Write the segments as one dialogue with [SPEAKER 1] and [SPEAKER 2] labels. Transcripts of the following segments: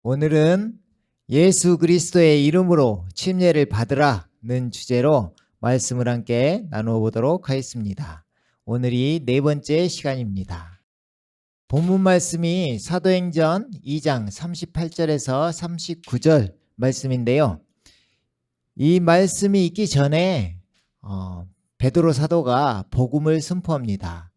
[SPEAKER 1] 오늘은 예수 그리스도의 이름으로 침례를 받으라는 주제로 말씀을 함께 나누어 보도록 하겠습니다. 오늘이 네 번째 시간입니다. 본문 말씀이 사도행전 2장 38절에서 39절 말씀인데요. 이 말씀이 있기 전에 베드로 사도가 복음을 선포합니다.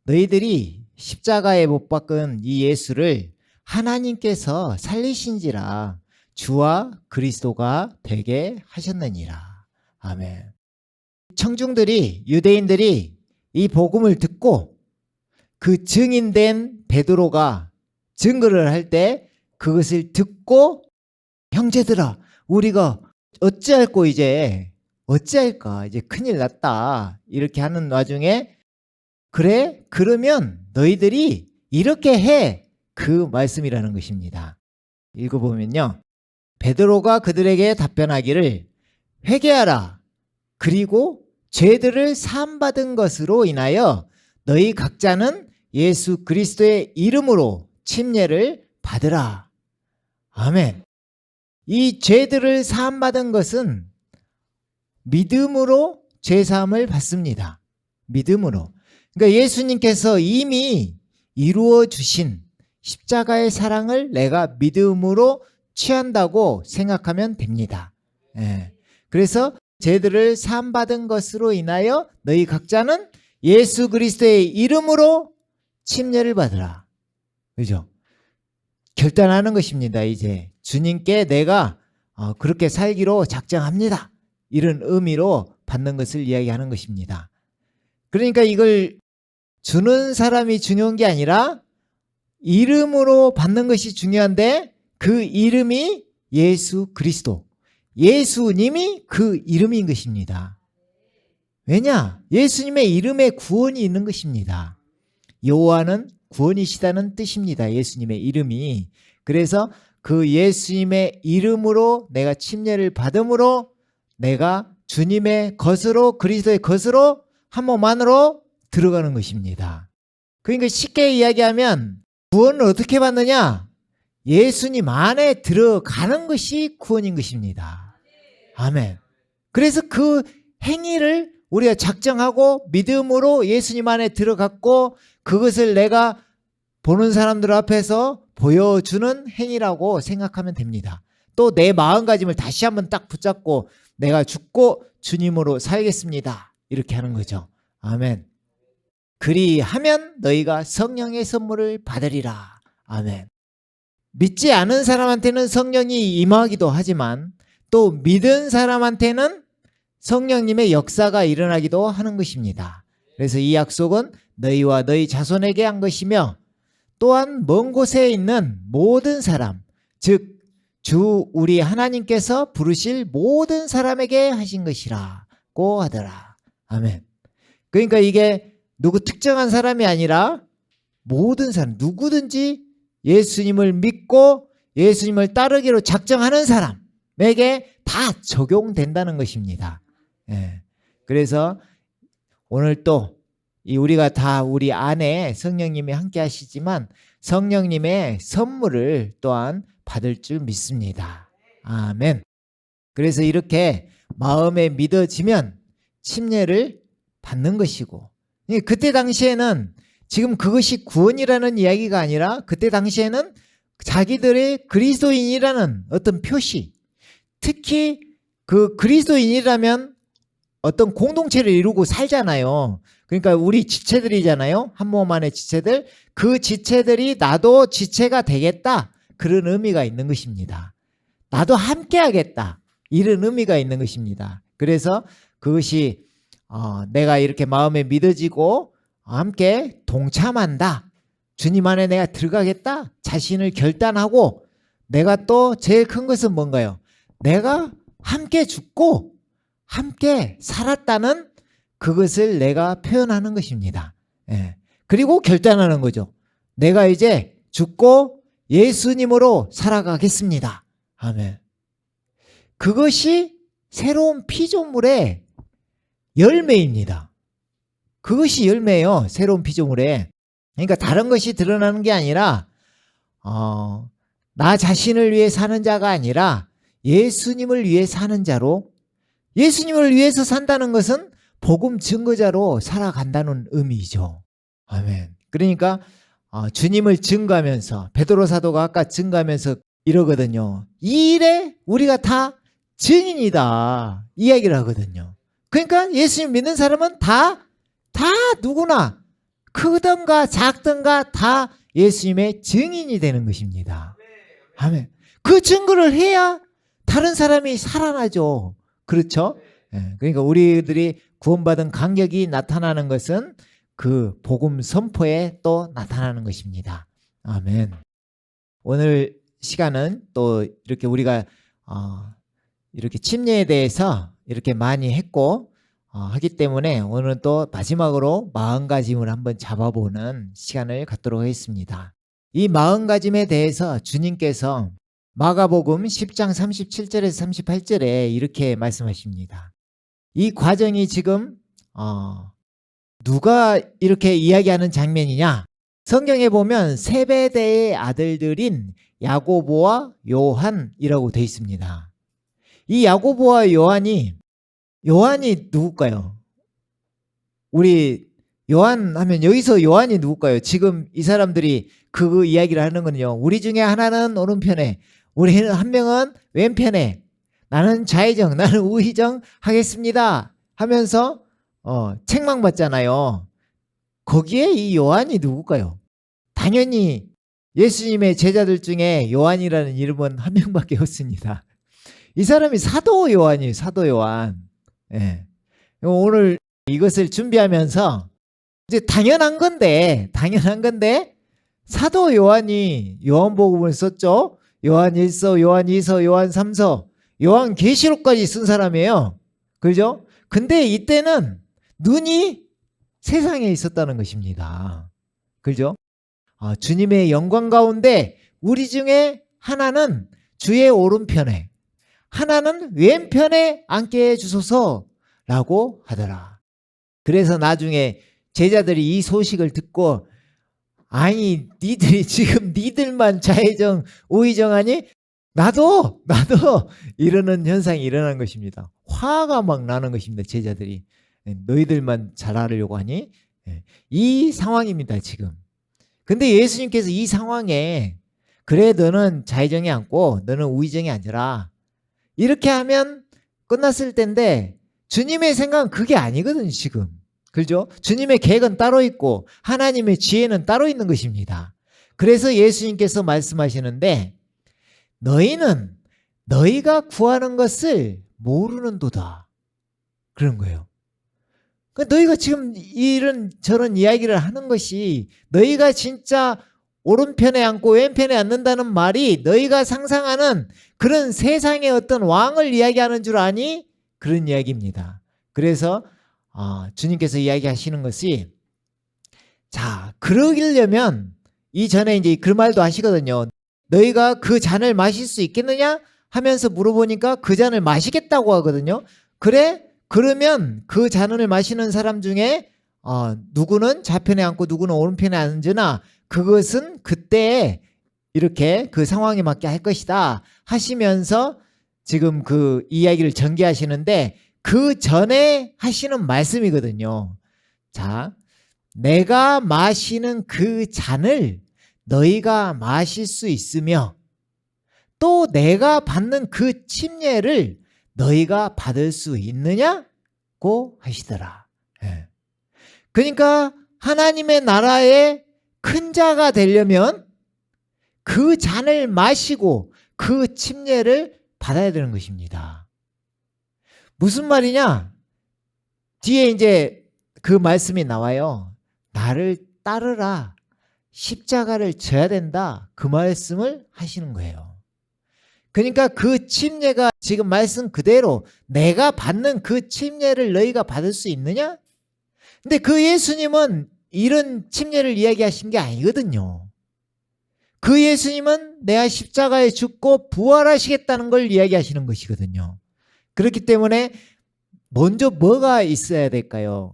[SPEAKER 1] 너희들이 십자가에 못 박은 이 예수를 하나님께서 살리신지라 주와 그리스도가 되게 하셨느니라. 아멘. 청중들이, 유대인들이 이 복음을 듣고 그 증인된 베드로가 증거를 할 때 그것을 듣고 형제들아 우리가 어찌할꼬 이제 어찌할까 이제 큰일 났다 이렇게 하는 와중에 그래 그러면 너희들이 이렇게 해 그 말씀이라는 것입니다. 읽어보면요. 베드로가 그들에게 답변하기를 회개하라. 그리고 죄들을 사함받은 것으로 인하여 너희 각자는 예수 그리스도의 이름으로 침례를 받으라. 아멘. 이 죄들을 사함받은 것은 믿음으로 죄사함을 받습니다. 믿음으로. 그러니까 예수님께서 이미 이루어 주신 십자가의 사랑을 내가 믿음으로 취한다고 생각하면 됩니다. 그래서 죄들을 사함받은 것으로 인하여 너희 각자는 예수 그리스도의 이름으로 침례를 받으라. 그죠? 결단하는 것입니다. 이제 주님께 내가 그렇게 살기로 작정합니다. 이런 의미로 받는 것을 이야기하는 것입니다. 그러니까 이걸 주는 사람이 중요한 게 아니라 이름으로 받는 것이 중요한데 그 이름이 예수 그리스도, 예수님이 그 이름인 것입니다. 왜냐? 예수님의 이름에 구원이 있는 것입니다. 여호와는 구원이시다는 뜻입니다. 예수님의 이름이. 그래서 그 예수님의 이름으로 내가 침례를 받음으로 내가 주님의 것으로 그리스도의 것으로 한 몸 안으로 들어가는 것입니다. 그러니까 쉽게 이야기하면 구원을 어떻게 받느냐? 예수님 안에 들어가는 것이 구원인 것입니다. 아멘. 그래서 그 행위를 우리가 작정하고 믿음으로 예수님 안에 들어갔고 그것을 내가 보는 사람들 앞에서 보여주는 행위라고 생각하면 됩니다. 또 내 마음가짐을 다시 한번 딱 붙잡고 내가 죽고 주님으로 살겠습니다. 이렇게 하는 거죠. 아멘. 그리하면 너희가 성령의 선물을 받으리라. 아멘. 믿지 않은 사람한테는 성령이 임하기도 하지만 또 믿은 사람한테는 성령님의 역사가 일어나기도 하는 것입니다. 그래서 이 약속은 너희와 너희 자손에게 한 것이며 또한 먼 곳에 있는 모든 사람, 즉 주 우리 하나님께서 부르실 모든 사람에게 하신 것이라고 하더라. 아멘. 그러니까 이게 누구 특정한 사람이 아니라 모든 사람, 누구든지 예수님을 믿고 예수님을 따르기로 작정하는 사람에게 다 적용된다는 것입니다. 그래서 오늘 또 우리가 다 우리 안에 성령님이 함께 하시지만 성령님의 선물을 또한 받을 줄 믿습니다. 아멘. 그래서 이렇게 마음에 믿어지면 침례를 받는 것이고 그때 당시에는 지금 그것이 구원이라는 이야기가 아니라 그때 당시에는 자기들의 그리스도인이라는 어떤 표시, 특히 그 그리스도인이라면 어떤 공동체를 이루고 살잖아요. 그러니까 우리 지체들이잖아요. 한 몸 안의 지체들. 그 지체들이 나도 지체가 되겠다. 그런 의미가 있는 것입니다. 나도 함께 하겠다. 이런 의미가 있는 것입니다. 그래서 그것이 내가 이렇게 마음에 믿어지고 함께 동참한다. 주님 안에 내가 들어가겠다. 자신을 결단하고 내가 또 제일 큰 것은 뭔가요? 내가 함께 죽고 함께 살았다는 그것을 내가 표현하는 것입니다. 그리고 결단하는 거죠. 내가 이제 죽고 예수님으로 살아가겠습니다. 아멘. 그것이 새로운 피조물의 열매입니다. 그것이 열매예요. 새로운 피조물에. 그러니까 다른 것이 드러나는 게 아니라 나 자신을 위해 사는 자가 아니라 예수님을 위해 사는 자로, 예수님을 위해서 산다는 것은 복음 증거자로 살아간다는 의미죠. 아멘. 그러니까 주님을 증거하면서, 베드로 사도가 아까 증거하면서 이러거든요. 이 일에 우리가 다 증인이다 이야기를 하거든요. 그러니까 예수님 믿는 사람은 다 누구나 크든가 작든가 다 예수님의 증인이 되는 것입니다. 아멘. 그 증거를 해야 다른 사람이 살아나죠. 그렇죠? 그러니까 우리들이 구원받은 간격이 나타나는 것은 그 복음 선포에 또 나타나는 것입니다. 아멘. 오늘 시간은 또 이렇게 우리가 이렇게 침례에 대해서 이렇게 많이 했고 하기 때문에 오늘은 또 마지막으로 마음가짐을 한번 잡아보는 시간을 갖도록 하겠습니다. 이 마음가짐에 대해서 주님께서 마가복음 10장 37절에서 38절에 이렇게 말씀하십니다. 이 과정이 지금 누가 이렇게 이야기하는 장면이냐? 성경에 보면 세베대의 아들들인 야고보와 요한이라고 되어 있습니다. 이 야고보와 요한이 누굴까요? 우리 요한 하면 여기서 요한이 누굴까요? 지금 이 사람들이 그 이야기를 하는 거는요. 우리 중에 하나는 오른편에, 우리 한 명은 왼편에, 나는 좌의정, 나는 우의정 하겠습니다 하면서 책망받잖아요. 거기에 이 요한이 누굴까요? 당연히 예수님의 제자들 중에 요한이라는 이름은 한 명밖에 없습니다. 이 사람이 사도 요한이에요. 사도 요한. 예. 오늘 이것을 준비하면서 이제 당연한 건데 사도 요한이 요한복음을 썼죠. 요한 1서, 요한 2서, 요한 3서, 요한 계시록까지 쓴 사람이에요. 그죠? 근데 이때는 눈이 세상에 있었다는 것입니다. 그죠? 주님의 영광 가운데 우리 중에 하나는 주의 오른편에, 하나는 왼편에 앉게 해주소서라고 하더라. 그래서 나중에 제자들이 이 소식을 듣고, 아니 니들이 지금 니들만 좌의정 우의정하니 나도 이러는 현상이 일어난 것입니다. 화가 막 나는 것입니다. 제자들이 너희들만 잘하려고 하니, 이 상황입니다 지금. 근데 예수님께서 이 상황에 그래 너는 좌의정에 앉고 너는 우의정에 앉으라 이렇게 하면 끝났을 텐데, 주님의 생각은 그게 아니거든요 지금. 그죠? 주님의 계획은 따로 있고 하나님의 지혜는 따로 있는 것입니다. 그래서 예수님께서 말씀하시는데, 너희는 너희가 구하는 것을 모르는도다 그런 거예요. 그러니까 너희가 지금 이런 저런 이야기를 하는 것이, 너희가 진짜 오른편에 앉고 왼편에 앉는다는 말이 너희가 상상하는 그런 세상의 어떤 왕을 이야기하는 줄 아니? 그런 이야기입니다. 그래서 주님께서 이야기하시는 것이, 자, 그러려면 이전에 이제 그 말도 하시거든요. 너희가 그 잔을 마실 수 있겠느냐 하면서 물어보니까 그 잔을 마시겠다고 하거든요. 그래? 그러면 그 잔을 마시는 사람 중에 누구는 좌편에 앉고 누구는 오른편에 앉으나 그것은 그때 이렇게 그 상황에 맞게 할 것이다 하시면서 지금 그 이야기를 전개하시는데, 그 전에 하시는 말씀이거든요. 자, 내가 마시는 그 잔을 너희가 마실 수 있으며 또 내가 받는 그 침례를 너희가 받을 수 있느냐고 하시더라. 그러니까 하나님의 나라의 큰 자가 되려면 그 잔을 마시고 그 침례를 받아야 되는 것입니다. 무슨 말이냐? 뒤에 이제 그 말씀이 나와요. 나를 따르라. 십자가를 져야 된다. 그 말씀을 하시는 거예요. 그러니까 그 침례가 지금 말씀 그대로 내가 받는 그 침례를 너희가 받을 수 있느냐? 근데 그 예수님은 이런 침례를 이야기하신 게 아니거든요. 그 예수님은 내가 십자가에 죽고 부활하시겠다는 걸 이야기하시는 것이거든요. 그렇기 때문에 먼저 뭐가 있어야 될까요?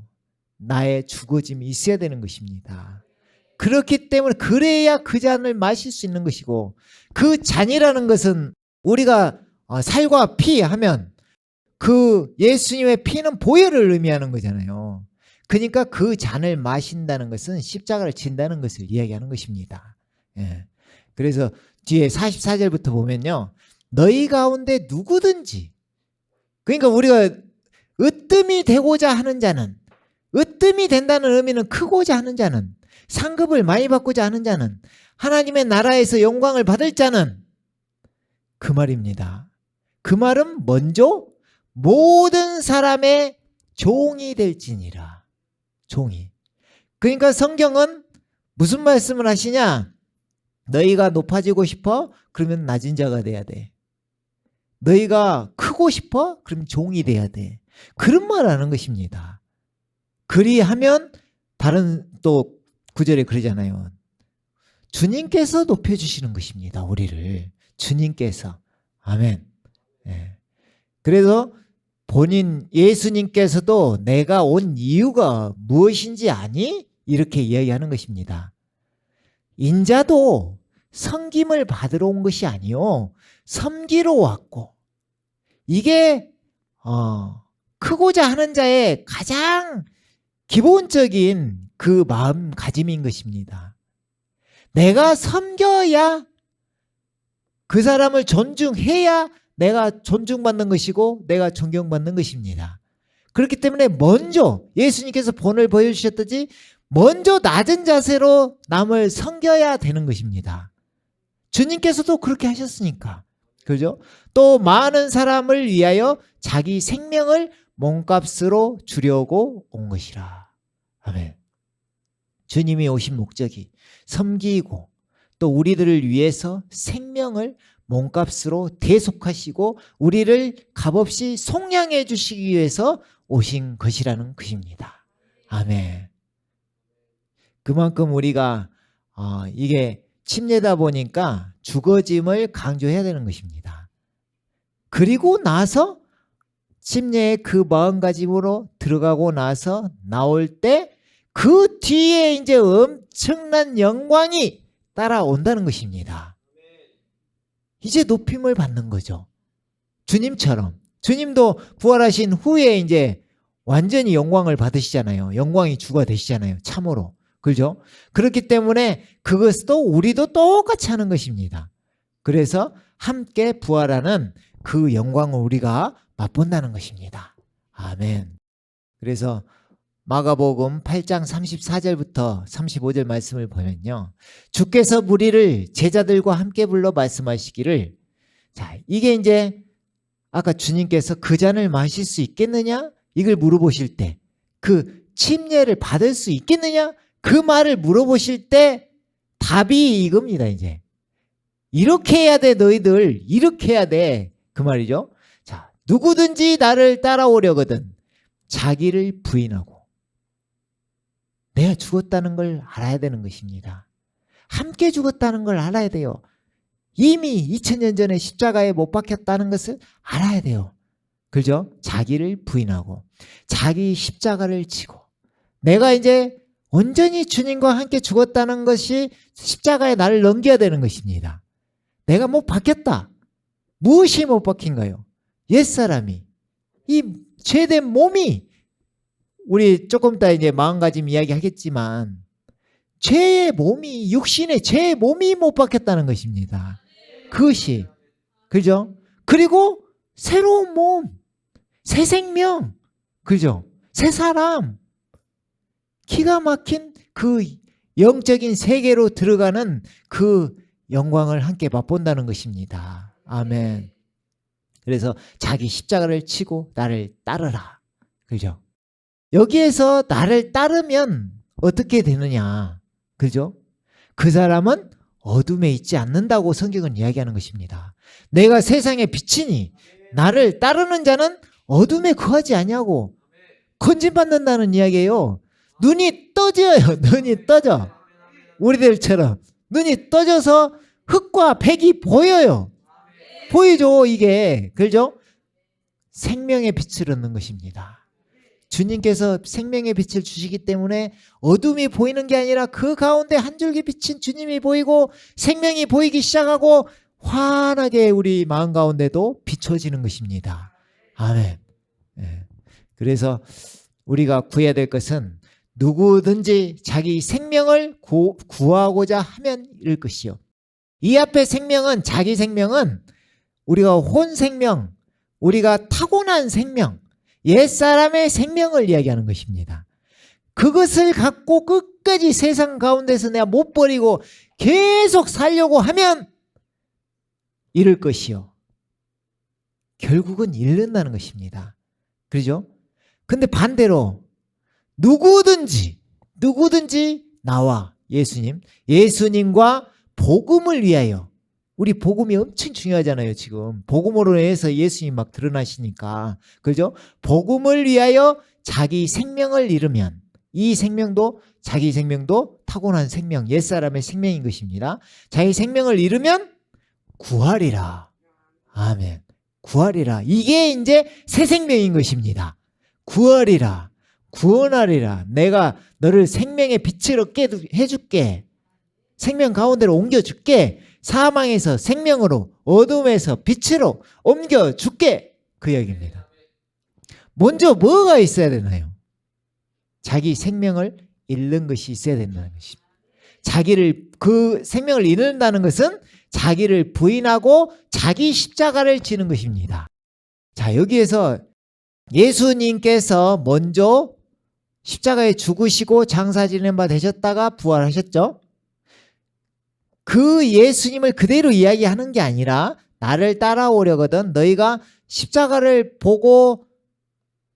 [SPEAKER 1] 나의 죽어짐이 있어야 되는 것입니다. 그렇기 때문에 그래야 그 잔을 마실 수 있는 것이고, 그 잔이라는 것은 우리가 살과 피 하면 그 예수님의 피는 보혈을 의미하는 거잖아요. 그러니까 그 잔을 마신다는 것은 십자가를 진다는 것을 이야기하는 것입니다. 예. 그래서 뒤에 44절부터 보면요, 너희 가운데 누구든지, 그러니까 우리가 으뜸이 되고자 하는 자는, 으뜸이 된다는 의미는 크고자 하는 자는, 상급을 많이 받고자 하는 자는, 하나님의 나라에서 영광을 받을 자는, 그 말입니다. 그 말은 먼저 모든 사람의 종이 될지니라. 종이. 그러니까 성경은 무슨 말씀을 하시냐? 너희가 높아지고 싶어? 그러면 낮은 자가 돼야 돼. 너희가 크고 싶어? 그럼 종이 돼야 돼. 그런 말 하는 것입니다. 그리하면 다른 또 구절에 그러잖아요. 주님께서 높여주시는 것입니다. 우리를. 주님께서. 아멘. 예. 그래서 본인 예수님께서도 내가 온 이유가 무엇인지 아니? 이렇게 이야기하는 것입니다. 인자도 섬김을 받으러 온 것이 아니요, 섬기러 왔고, 이게 크고자 하는 자의 가장 기본적인 그 마음가짐인 것입니다. 내가 섬겨야, 그 사람을 존중해야 내가 존중받는 것이고 내가 존경받는 것입니다. 그렇기 때문에 먼저 예수님께서 본을 보여주셨듯이 먼저 낮은 자세로 남을 섬겨야 되는 것입니다. 주님께서도 그렇게 하셨으니까. 그죠? 또 많은 사람을 위하여 자기 생명을 몸값으로 주려고 온 것이라. 아멘. 주님이 오신 목적이 섬기고 또 우리들을 위해서 생명을 몸값으로 대속하시고 우리를 값없이 속량해 주시기 위해서 오신 것이라는 것입니다. 아멘. 그만큼 우리가 이게 침례다 보니까 죽어짐을 강조해야 되는 것입니다. 그리고 나서 침례의 그 마음가짐으로 들어가고 나서 나올 때 그 뒤에 이제 엄청난 영광이 따라온다는 것입니다. 이제 높임을 받는 거죠. 주님처럼. 주님도 부활하신 후에 이제 완전히 영광을 받으시잖아요. 영광이 주가 되시잖아요. 참으로. 그죠? 그렇기 때문에 그것도 우리도 똑같이 하는 것입니다. 그래서 함께 부활하는 그 영광을 우리가 맛본다는 것입니다. 아멘. 그래서 마가복음 8장 34절부터 35절 말씀을 보면요, 주께서 무리를 제자들과 함께 불러 말씀하시기를, 자, 이게 이제 아까 주님께서 그 잔을 마실 수 있겠느냐? 이걸 물어보실 때, 그 침례를 받을 수 있겠느냐? 그 말을 물어보실 때 답이 이겁니다. 이제 이렇게 해야 돼. 너희들 이렇게 해야 돼. 그 말이죠. 자, 누구든지 나를 따라오려거든 자기를 부인하고, 내가 죽었다는 걸 알아야 되는 것입니다. 함께 죽었다는 걸 알아야 돼요. 이미 2000년 전에 십자가에 못 박혔다는 것을 알아야 돼요. 그죠? 자기를 부인하고 자기 십자가를 지고, 내가 이제 온전히 주님과 함께 죽었다는 것이 십자가에 나를 넘겨야 되는 것입니다. 내가 못 박혔다. 무엇이 못 박힌가요? 옛사람이, 이 죄된 몸이, 우리 조금 이따 이제 마음가짐 이야기 하겠지만, 죄의 몸이, 육신의 죄의 몸이 못 박혔다는 것입니다. 그것이. 그죠? 그리고 새로운 몸, 새 생명, 그죠? 새 사람, 기가 막힌 그 영적인 세계로 들어가는 그 영광을 함께 맛본다는 것입니다. 아멘. 그래서 자기 십자가를 치고 나를 따르라. 그죠? 여기에서 나를 따르면 어떻게 되느냐. 그죠? 그 사람은 어둠에 있지 않는다고 성경은 이야기하는 것입니다. 내가 세상의 빛이니 나를 따르는 자는 어둠에 거하지 아니하고 건진받는다는 이야기예요. 눈이 떠져요. 눈이 떠져. 우리들처럼 눈이 떠져서 흙과 백이 보여요. 보이죠, 이게. 그죠? 생명의 빛을 얻는 것입니다. 주님께서 생명의 빛을 주시기 때문에 어둠이 보이는 게 아니라 그 가운데 한 줄기 빛인 주님이 보이고 생명이 보이기 시작하고 환하게 우리 마음 가운데도 비춰지는 것입니다. 아멘. 예. 그래서 우리가 구해야 될 것은 누구든지 자기 생명을 구하고자 하면 잃을 것이요. 이 앞에 생명은, 자기 생명은 우리가 혼 생명, 우리가 타고난 생명, 옛사람의 생명을 이야기하는 것입니다. 그것을 갖고 끝까지 세상 가운데서 내가 못 버리고 계속 살려고 하면 잃을 것이요. 결국은 잃는다는 것입니다. 그렇죠? 근데 반대로 누구든지 나와 예수님과 복음을 위하여, 우리 복음이 엄청 중요하잖아요. 지금 복음으로 해서 예수님 막 드러나시니까, 그죠? 복음을 위하여 자기 생명을 잃으면, 이 생명도 자기 생명도 타고난 생명, 옛사람의 생명인 것입니다. 자기 생명을 잃으면 구하리라. 아멘. 구하리라. 이게 이제 새 생명인 것입니다. 구하리라. 구원하리라. 내가 너를 생명의 빛을 얻게 해줄게. 생명 가운데로 옮겨줄게. 사망에서 생명으로, 어둠에서 빛으로 옮겨줄게. 그 이야기입니다. 먼저 뭐가 있어야 되나요? 자기 생명을 잃는 것이 있어야 된다는 것입니다. 그 생명을 잃는다는 것은 자기를 부인하고 자기 십자가를 지는 것입니다. 자, 여기에서 예수님께서 먼저 십자가에 죽으시고 장사 지낸 바 되셨다가 부활하셨죠. 그 예수님을 그대로 이야기하는 게 아니라 나를 따라오려거든 너희가 십자가를 보고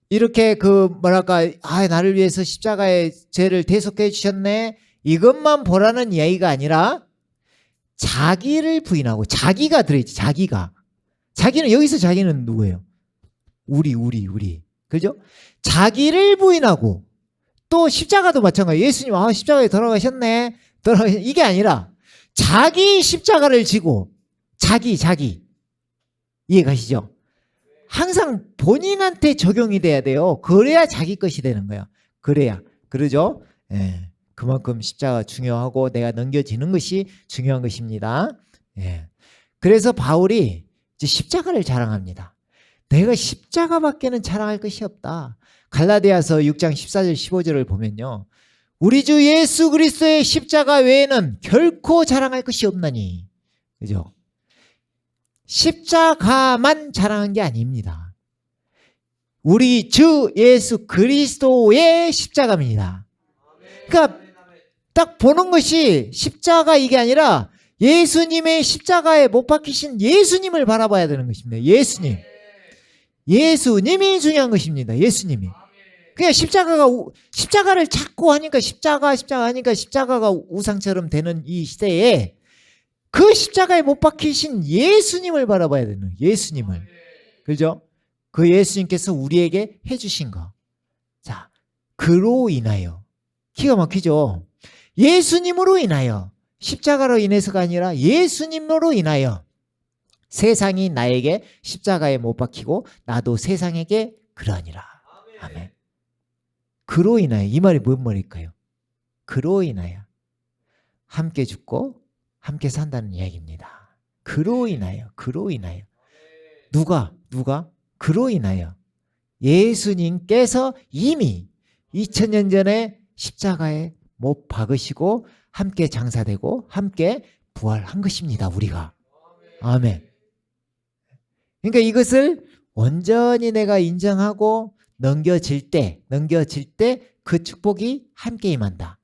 [SPEAKER 1] 이렇게 나를 위해서 십자가의 죄를 대속해 주셨네, 이것만 보라는 이야기가 아니라 자기를 부인하고, 자기가 들어있지. 자기는 여기서 자기는 누구예요? 우리. 그죠? 자기를 부인하고, 또 십자가도 마찬가지예요. 예수님 십자가에 돌아가셨네. 이게 아니라 자기 십자가를 지고 자기 이해 가시죠? 항상 본인한테 적용이 돼야 돼요. 그래야 자기 것이 되는 거야. 그러죠? 예. 그만큼 십자가 중요하고 내가 넘겨지는 것이 중요한 것입니다. 예. 그래서 바울이 이제 십자가를 자랑합니다. 내가 십자가밖에는 자랑할 것이 없다. 갈라디아서 6장 14절 15절을 보면요, 우리 주 예수 그리스도의 십자가 외에는 결코 자랑할 것이 없나니. 그죠? 십자가만 자랑한 게 아닙니다. 우리 주 예수 그리스도의 십자가입니다. 그러니까 딱 보는 것이 십자가 이게 아니라 예수님의 십자가에 못 박히신 예수님을 바라봐야 되는 것입니다. 예수님이 중요한 것입니다. 예수님이. 그냥 십자가를 찾고 하니까 십자가 하니까 십자가가 우상처럼 되는 이 시대에 그 십자가에 못 박히신 예수님을 바라봐야 되는 거예요. 예수님을. 그죠? 그 예수님께서 우리에게 해주신 거. 자, 그로 인하여. 기가 막히죠? 예수님으로 인하여, 십자가로 인해서가 아니라 예수님으로 인하여 세상이 나에게 십자가에 못 박히고 나도 세상에게 그러하니라. 아멘. 그로 인하여. 이 말이 뭔 말일까요? 그로 인하여 함께 죽고 함께 산다는 이야기입니다. 그로 인하여. 누가? 그로 인하여 예수님께서 이미 2000년 전에 십자가에 못 박으시고 함께 장사되고 함께 부활한 것입니다. 우리가. 아멘. 그러니까 이것을 온전히 내가 인정하고 넘겨질 때 그 축복이 함께 임한다.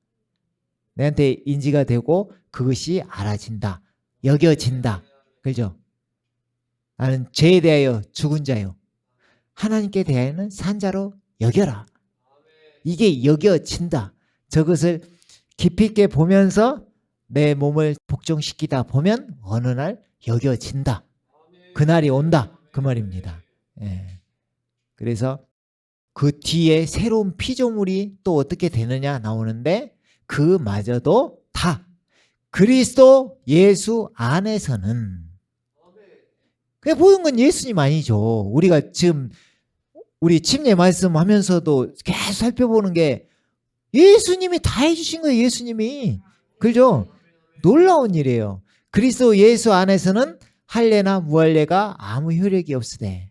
[SPEAKER 1] 내한테 인지가 되고 그것이 알아진다. 여겨진다. 그죠? 나는 죄에 대하여 죽은 자요, 하나님께 대하여는 산 자로 여겨라. 이게 여겨진다. 저것을 깊이 있게 보면서 내 몸을 복종시키다 보면 어느 날 여겨진다. 그날이 온다. 그 말입니다. 예. 그래서 그 뒤에 새로운 피조물이 또 어떻게 되느냐 나오는데, 그마저도 다 그리스도 예수 안에서는. 그냥 모든 건 예수님 아니죠. 우리가 지금 우리 침례 말씀하면서도 계속 살펴보는 게 예수님이 다 해주신 거예요. 예수님이. 그죠? 놀라운 일이에요. 그리스도 예수 안에서는 할례나 무할례가 아무 효력이 없으되.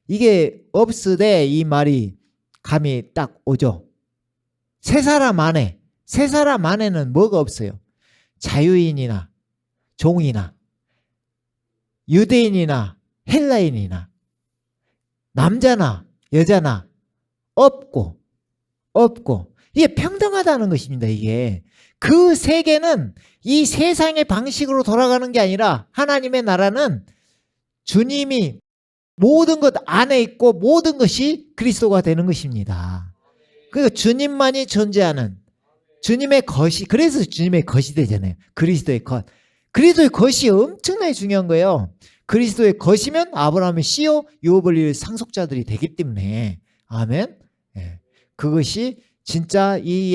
[SPEAKER 1] 이게 없으되 이 말이 감이 딱 오죠. 세 사람 안에는 뭐가 없어요? 자유인이나 종이나 유대인이나 헬라인이나 남자나 여자나 없고 이게 평등하다는 것입니다. 이게 그 세계는 이 세상의 방식으로 돌아가는 게 아니라 하나님의 나라는 주님이 모든 것 안에 있고 모든 것이 그리스도가 되는 것입니다. 그러니까 주님만이 존재하는 주님의 것이, 그래서 주님의 것이 되잖아요. 그리스도의 것. 그리스도의 것이 엄청나게 중요한 거예요. 그리스도의 것이면 아브라함의 씨요 유업을 상속자들이 되기 때문에. 아멘. 예. 그것이 진짜 이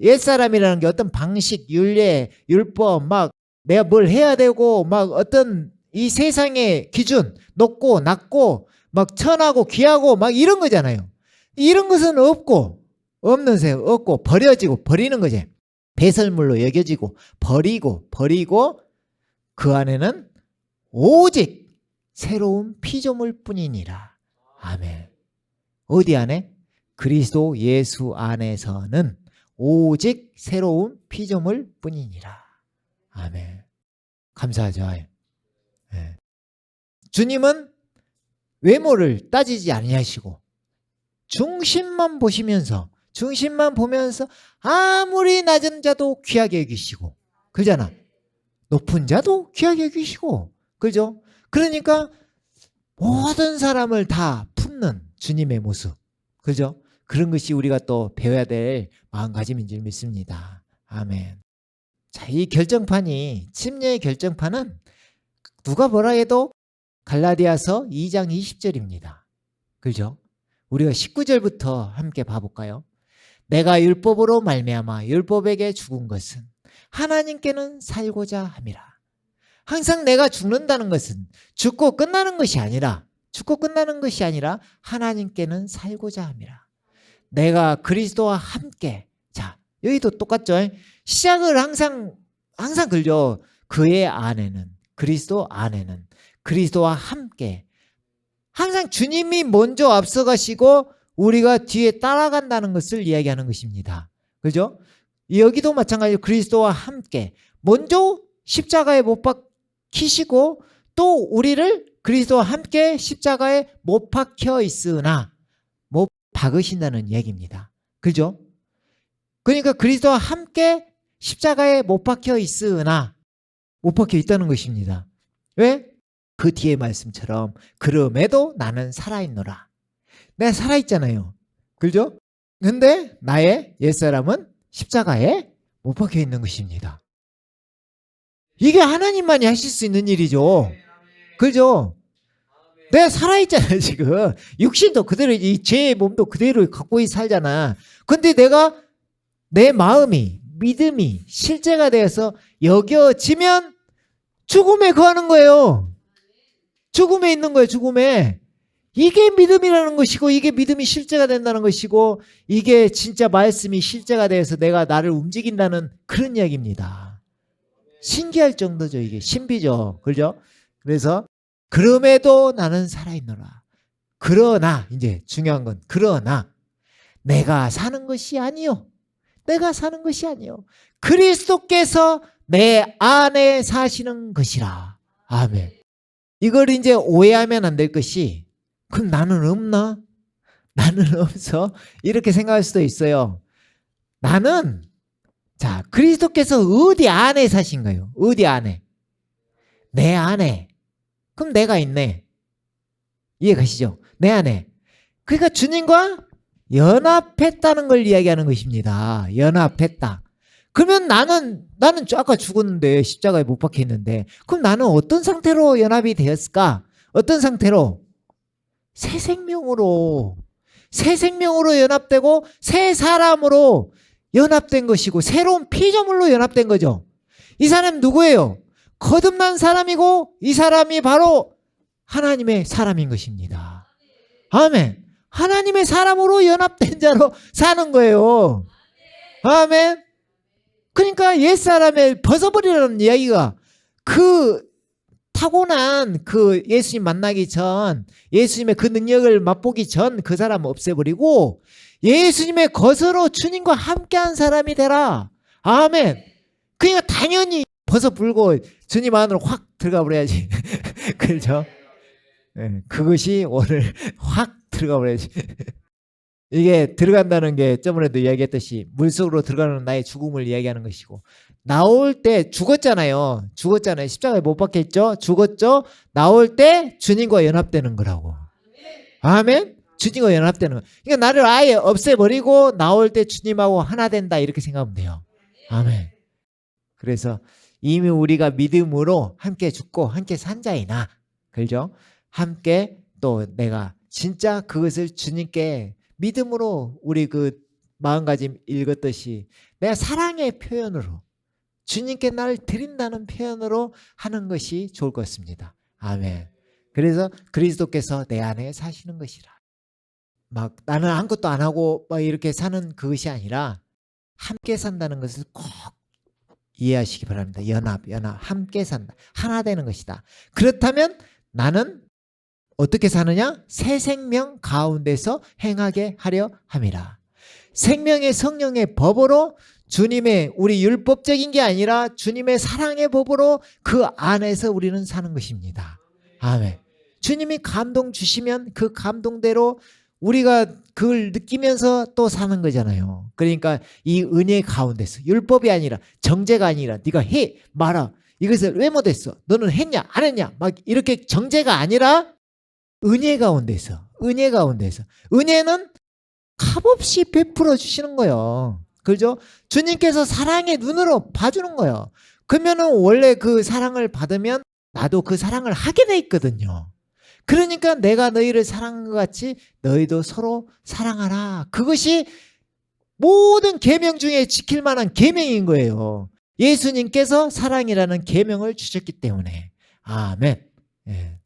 [SPEAKER 1] 옛사람이라는 게 어떤 방식, 윤례, 율법, 막 내가 뭘 해야 되고 막 어떤 이 세상의 기준, 높고 낮고 막 천하고 귀하고 막 이런 거잖아요. 이런 것은 없는 새 없고 버려지고 버리는 거지. 배설물로 여겨지고 버리고 그 안에는 오직 새로운 피조물 뿐이니라. 아멘. 어디 안에? 그리스도 예수 안에서는 오직 새로운 피조물 뿐이니라. 아멘. 감사하죠. 네. 주님은 외모를 따지지 아니하시고 중심만 보면서 아무리 낮은 자도 귀하게 여기시고, 그잖아. 높은 자도 귀하게 여기시고, 그죠? 그러니까 모든 사람을 다 품는 주님의 모습, 그죠? 그런 것이 우리가 또 배워야 될 마음가짐인 줄 믿습니다. 아멘. 자, 이 결정판이, 침례의 결정판은 누가 뭐라 해도 갈라디아서 2장 20절입니다. 그죠? 우리가 19절부터 함께 봐볼까요? 내가 율법으로 말미암아 율법에게 죽은 것은 하나님께는 살고자 함이라. 항상 내가 죽는다는 것은 죽고 끝나는 것이 아니라 하나님께는 살고자 함이라. 내가 그리스도와 함께, 자, 여기도 똑같죠? 시작을 항상 걸죠. 그의 안에는, 그리스도 안에는 그리스도와 함께, 항상 주님이 먼저 앞서가시고 우리가 뒤에 따라간다는 것을 이야기하는 것입니다. 그죠? 여기도 마찬가지로 그리스도와 함께 먼저 십자가에 못 박히시고 또 우리를 그리스도와 함께 십자가에 못 박혀 있으나 못 박으신다는 얘기입니다. 그죠? 그러니까 그리스도와 함께 십자가에 못 박혀 있으나 못 박혀 있다는 것입니다. 왜? 그 뒤에 말씀처럼 그럼에도 나는 살아있노라. 내가 살아있잖아요. 그죠? 근데 나의 옛사람은 십자가에 못 박혀 있는 것입니다. 이게 하나님만이 하실 수 있는 일이죠. 그죠? 내가 살아있잖아요, 지금. 육신도 그대로, 이 죄의 몸도 그대로 갖고 살잖아. 근데 내가 내 마음이, 믿음이 실제가 되어서 여겨지면 죽음에 거하는 거예요. 죽음에 있는 거예요, 죽음에. 이게 믿음이라는 것이고, 이게 믿음이 실제가 된다는 것이고, 이게 진짜 말씀이 실제가 되어서 내가 나를 움직인다는 그런 이야기입니다. 신기할 정도죠, 이게. 신비죠. 그죠? 그래서, 그럼에도 나는 살아있노라. 그러나, 이제 중요한 건, 그러나, 내가 사는 것이 아니요. 그리스도께서 내 안에 사시는 것이라. 아멘. 이걸 이제 오해하면 안 될 것이, 그럼 나는 없나? 나는 없어? 이렇게 생각할 수도 있어요. 나는, 자, 그리스도께서 어디 안에 사신 거예요? 어디 안에? 내 안에. 그럼 내가 있네. 이해가시죠? 내 안에. 그러니까 주님과 연합했다는 걸 이야기하는 것입니다. 연합했다. 그러면 나는 아까 죽었는데 십자가에 못 박혀 있는데, 그럼 나는 어떤 상태로 연합이 되었을까? 어떤 상태로? 새 생명으로 연합되고 새 사람으로 연합된 것이고 새로운 피조물로 연합된 거죠. 이 사람 누구예요? 거듭난 사람이고 이 사람이 바로 하나님의 사람인 것입니다. 아멘. 하나님의 사람으로 연합된 자로 사는 거예요. 아멘. 그러니까 옛사람을 벗어버리라는 이야기가 그 타고난 그 예수님 만나기 전, 예수님의 그 능력을 맛보기 전 그 사람 없애버리고 예수님의 것으로 주님과 함께한 사람이 되라. 아멘. 그러니까 당연히 벗어불고 주님 안으로 확 들어가 버려야지. 그렇죠? 네, 그것이 오늘 확 들어가 버려야지. 이게 들어간다는 게 저번에도 이야기했듯이 물속으로 들어가는 나의 죽음을 이야기하는 것이고, 나올 때 죽었잖아요. 죽었잖아요. 십자가에 못 박혔죠? 죽었죠? 나올 때 주님과 연합되는 거라고. 아멘? 주님과 연합되는 거. 그러니까 나를 아예 없애버리고 나올 때 주님하고 하나 된다, 이렇게 생각하면 돼요. 아멘. 그래서 이미 우리가 믿음으로 함께 죽고 함께 산 자이나, 그죠? 함께 또 내가 진짜 그것을 주님께 믿음으로 우리 그 마음가짐 읽었듯이 내가 사랑의 표현으로 주님께 나를 드린다는 표현으로 하는 것이 좋을 것 같습니다. 아멘. 그래서 그리스도께서 내 안에 사시는 것이라. 막 나는 아무것도 안 하고 막 이렇게 사는 그것이 아니라 함께 산다는 것을 꼭 이해하시기 바랍니다. 연합, 함께 산다. 하나 되는 것이다. 그렇다면 나는 어떻게 사느냐? 새 생명 가운데서 행하게 하려 함이라. 생명의 성령의 법으로, 주님의 우리 율법적인 게 아니라 주님의 사랑의 법으로 그 안에서 우리는 사는 것입니다. 아멘. 주님이 감동 주시면 그 감동대로 우리가 그걸 느끼면서 또 사는 거잖아요. 그러니까 이 은혜 가운데서, 율법이 아니라, 정죄가 아니라 네가 해 말아, 이것을 왜 못했어, 너는 했냐 안 했냐, 막 이렇게 정죄가 아니라 은혜 가운데서, 은혜는 값없이 베풀어 주시는 거예요. 그죠? 주님께서 사랑의 눈으로 봐주는 거예요. 그러면은 원래 그 사랑을 받으면 나도 그 사랑을 하게 돼 있거든요. 그러니까 내가 너희를 사랑한 것 같이 너희도 서로 사랑하라. 그것이 모든 계명 중에 지킬 만한 계명인 거예요. 예수님께서 사랑이라는 계명을 주셨기 때문에. 아멘. 예.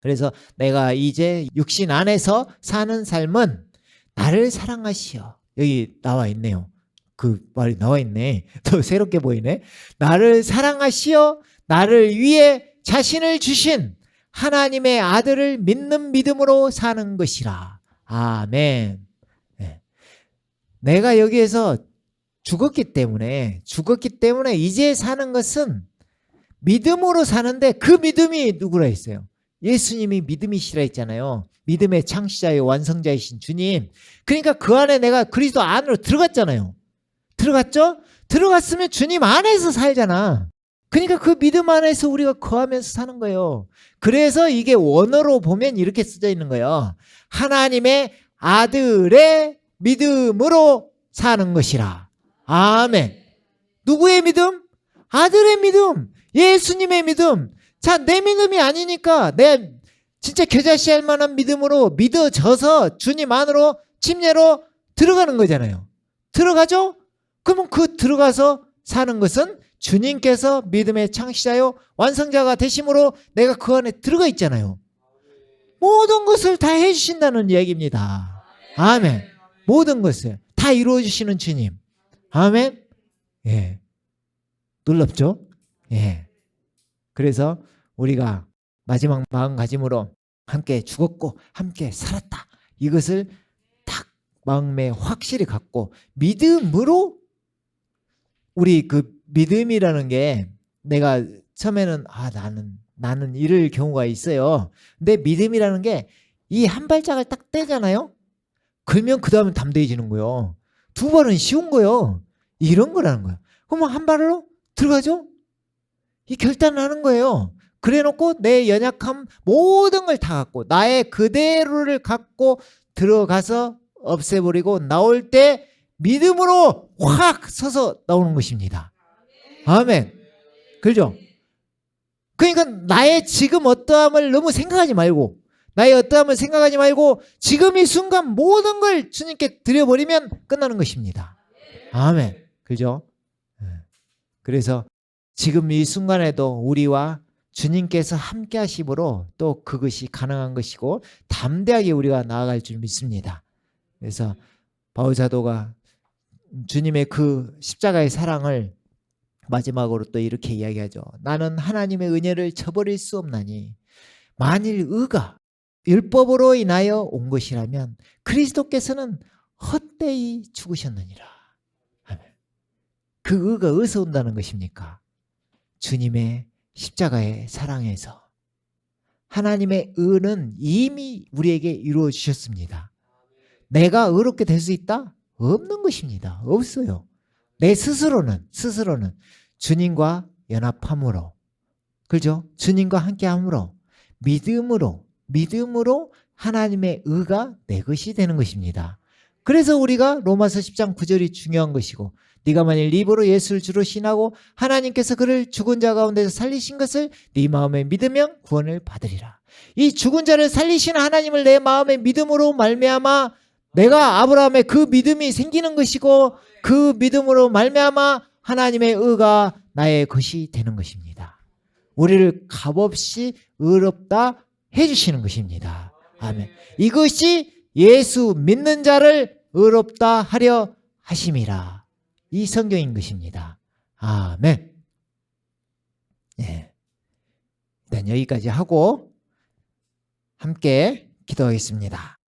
[SPEAKER 1] 그래서 내가 이제 육신 안에서 사는 삶은 나를 사랑하시오. 여기 나와 있네요. 그 말이 나와 있네. 또 새롭게 보이네. 나를 사랑하시오. 나를 위해 자신을 주신 하나님의 아들을 믿는 믿음으로 사는 것이라. 아멘. 네. 내가 여기에서 죽었기 때문에 이제 사는 것은 믿음으로 사는데, 그 믿음이 누구라 했어요? 예수님이 믿음이시라 했잖아요. 믿음의 창시자요 완성자이신 주님. 그러니까 그 안에 내가 그리스도 안으로 들어갔잖아요. 들어갔죠? 들어갔으면 주님 안에서 살잖아. 그러니까 그 믿음 안에서 우리가 거하면서 사는 거예요. 그래서 이게 원어로 보면 이렇게 쓰여 있는 거예요. 하나님의 아들의 믿음으로 사는 것이라. 아멘. 누구의 믿음? 아들의 믿음. 예수님의 믿음. 자, 내 믿음이 아니니까 내 진짜 겨자씨할 만한 믿음으로 믿어져서 주님 안으로 침례로 들어가는 거잖아요. 들어가죠? 그러면 그 들어가서 사는 것은 주님께서 믿음의 창시자요 완성자가 되심으로 내가 그 안에 들어가 있잖아요. 모든 것을 다 해주신다는 얘기입니다. 아멘. 모든 것을 다 이루어주시는 주님. 아멘. 예. 놀랍죠? 예. 그래서 우리가 마지막 마음가짐으로 함께 죽었고 함께 살았다, 이것을 딱 마음에 확실히 갖고 믿음으로, 우리 그 믿음이라는 게 내가 처음에는 나는 이럴 경우가 있어요. 근데 믿음이라는 게 이 한 발짝을 딱 떼잖아요. 그러면 그 다음에 담대해지는 거예요. 두 발은 쉬운 거예요. 이런 거라는 거예요. 그러면 한 발로 들어가죠? 이 결단을 하는 거예요. 그래 놓고 내 연약함 모든 걸 다 갖고 나의 그대로를 갖고 들어가서 없애버리고 나올 때 믿음으로 확 서서 나오는 것입니다. 아멘. 그죠? 그러니까 나의 지금 어떠함을 너무 생각하지 말고, 나의 어떠함을 생각하지 말고 지금 이 순간 모든 걸 주님께 드려버리면 끝나는 것입니다. 아멘. 그죠? 그래서 지금 이 순간에도 우리와 주님께서 함께 하심으로 또 그것이 가능한 것이고 담대하게 우리가 나아갈 줄 믿습니다. 그래서 바울 사도가 주님의 그 십자가의 사랑을 마지막으로 또 이렇게 이야기하죠. 나는 하나님의 은혜를 저버릴 수 없나니 만일 의가 율법으로 인하여 온 것이라면 그리스도께서는 헛되이 죽으셨느니라. 그 의가 어디서 온다는 것입니까? 주님의 십자가의 사랑에서. 하나님의 의는 이미 우리에게 이루어 주셨습니다. 내가 의롭게 될 수 있다? 없는 것입니다. 없어요. 내 스스로는 주님과 연합함으로, 그죠? 주님과 함께함으로, 믿음으로 하나님의 의가 내 것이 되는 것입니다. 그래서 우리가 로마서 10장 9절이 중요한 것이고, 네가 만일 입으로 예수를 주로 신하고 하나님께서 그를 죽은 자 가운데서 살리신 것을 네 마음에 믿으면 구원을 받으리라. 이 죽은 자를 살리신 하나님을 내 마음에 믿음으로 말미암아 내가 아브라함의 그 믿음이 생기는 것이고, 그 믿음으로 말미암아 하나님의 의가 나의 것이 되는 것입니다. 우리를 값없이 의롭다 해주시는 것입니다. 아멘. 이것이 예수 믿는 자를 의롭다 하려 하심이라. 이 성경인 것입니다. 아멘. 예. 일단 여기까지 하고 함께 기도하겠습니다.